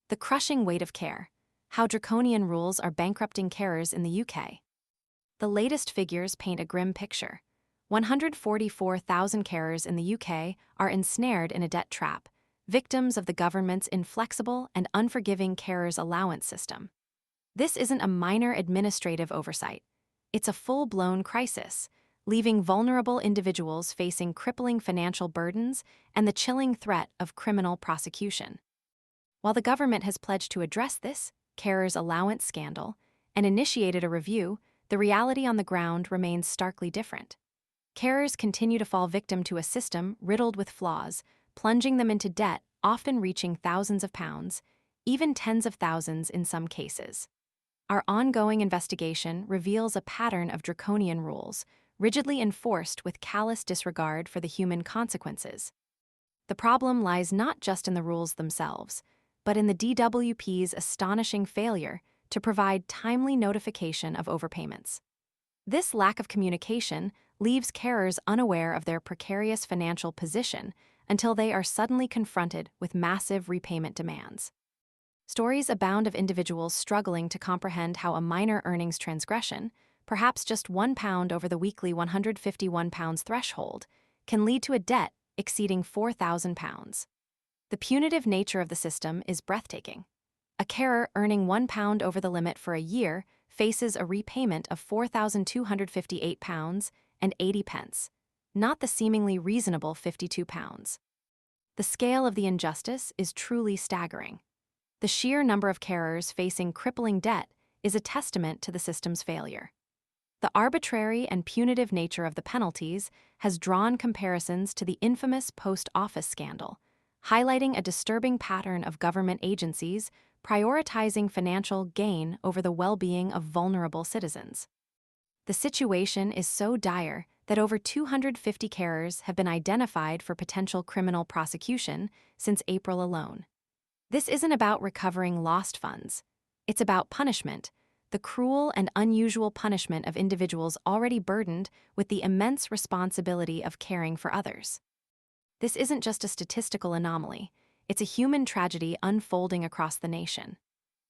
The crushing weight of care. How draconian rules are bankrupting carers in the UK. The latest figures paint a grim picture. 144,000 carers in the UK are ensnared in a debt trap, victims of the government's inflexible and unforgiving carers allowance system. This isn't a minor administrative oversight. It's a full-blown crisis, leaving vulnerable individuals facing crippling financial burdens and the chilling threat of criminal prosecution. While the government has pledged to address this carers allowance scandal and initiated a review, the reality on the ground remains starkly different. Carers continue to fall victim to a system riddled with flaws, plunging them into debt often reaching thousands of pounds, even tens of thousands in some cases. Our ongoing investigation reveals a pattern of draconian rules, rigidly enforced with callous disregard for the human consequences. The problem lies not just in the rules themselves, but in the DWP's astonishing failure to provide timely notification of overpayments. This lack of communication leaves carers unaware of their precarious financial position until they are suddenly confronted with massive repayment demands. Stories abound of individuals struggling to comprehend how a minor earnings transgression, perhaps just £1 over the weekly £151 threshold, can lead to a debt exceeding £4,000. The punitive nature of the system is breathtaking. A carer earning £1 over the limit for a year faces a repayment of £4,258.80, not the seemingly reasonable £52. The scale of the injustice is truly staggering. The sheer number of carers facing crippling debt is a testament to the system's failure. The arbitrary and punitive nature of the penalties has drawn comparisons to the infamous post office scandal, highlighting a disturbing pattern of government agencies prioritizing financial gain over the well-being of vulnerable citizens. The situation is so dire that over 250 carers have been identified for potential criminal prosecution since April alone. This isn't about recovering lost funds. It's about punishment, the cruel and unusual punishment of individuals already burdened with the immense responsibility of caring for others. This isn't just a statistical anomaly, it's a human tragedy unfolding across the nation.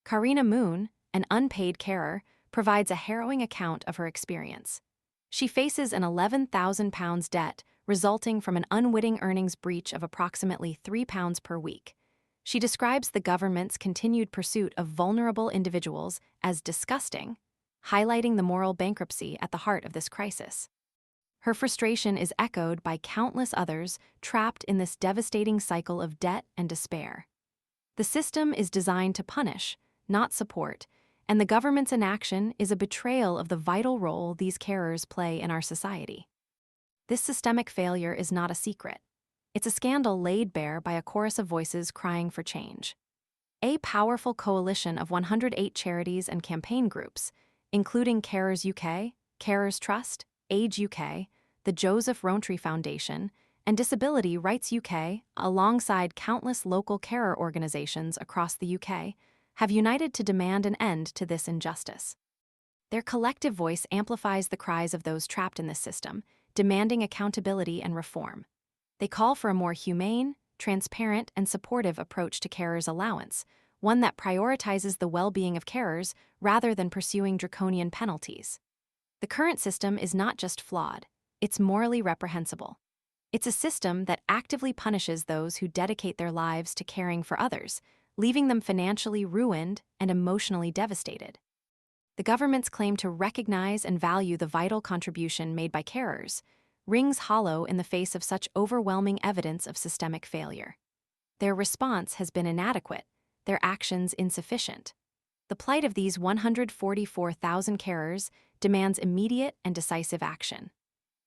Karina Moon, an unpaid carer, provides a harrowing account of her experience. She faces an £11,000 debt resulting from an unwitting earnings breach of approximately £3 per week. She describes the government's continued pursuit of vulnerable individuals as disgusting, highlighting the moral bankruptcy at the heart of this crisis. Her frustration is echoed by countless others trapped in this devastating cycle of debt and despair. The system is designed to punish, not support, and the government's inaction is a betrayal of the vital role these carers play in our society. This systemic failure is not a secret. It's a scandal laid bare by a chorus of voices crying for change. A powerful coalition of 108 charities and campaign groups, including Carers UK, Carers Trust, Age UK, the Joseph Rowntree Foundation, and Disability Rights UK, alongside countless local carer organizations across the UK, have united to demand an end to this injustice. Their collective voice amplifies the cries of those trapped in this system, demanding accountability and reform. They call for a more humane, transparent, and supportive approach to carers allowance, one that prioritizes the well-being of carers rather than pursuing draconian penalties. The current system is not just flawed, it's morally reprehensible. It's a system that actively punishes those who dedicate their lives to caring for others, leaving them financially ruined and emotionally devastated. The government's claim to recognize and value the vital contribution made by carers rings hollow in the face of such overwhelming evidence of systemic failure. Their response has been inadequate, their actions insufficient. The plight of these 144,000 carers demands immediate and decisive action.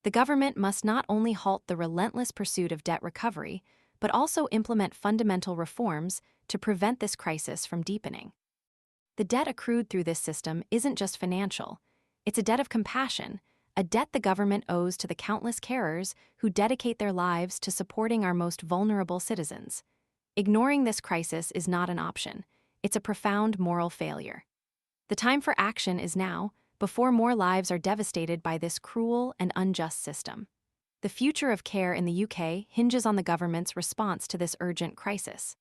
The government must not only halt the relentless pursuit of debt recovery, but also implement fundamental reforms to prevent this crisis from deepening. The debt accrued through this system isn't just financial, it's a debt of compassion, a debt the government owes to the countless carers who dedicate their lives to supporting our most vulnerable citizens. Ignoring this crisis is not an option, it's a profound moral failure. The time for action is now, before more lives are devastated by this cruel and unjust system. The future of care in the UK hinges on the government's response to this urgent crisis.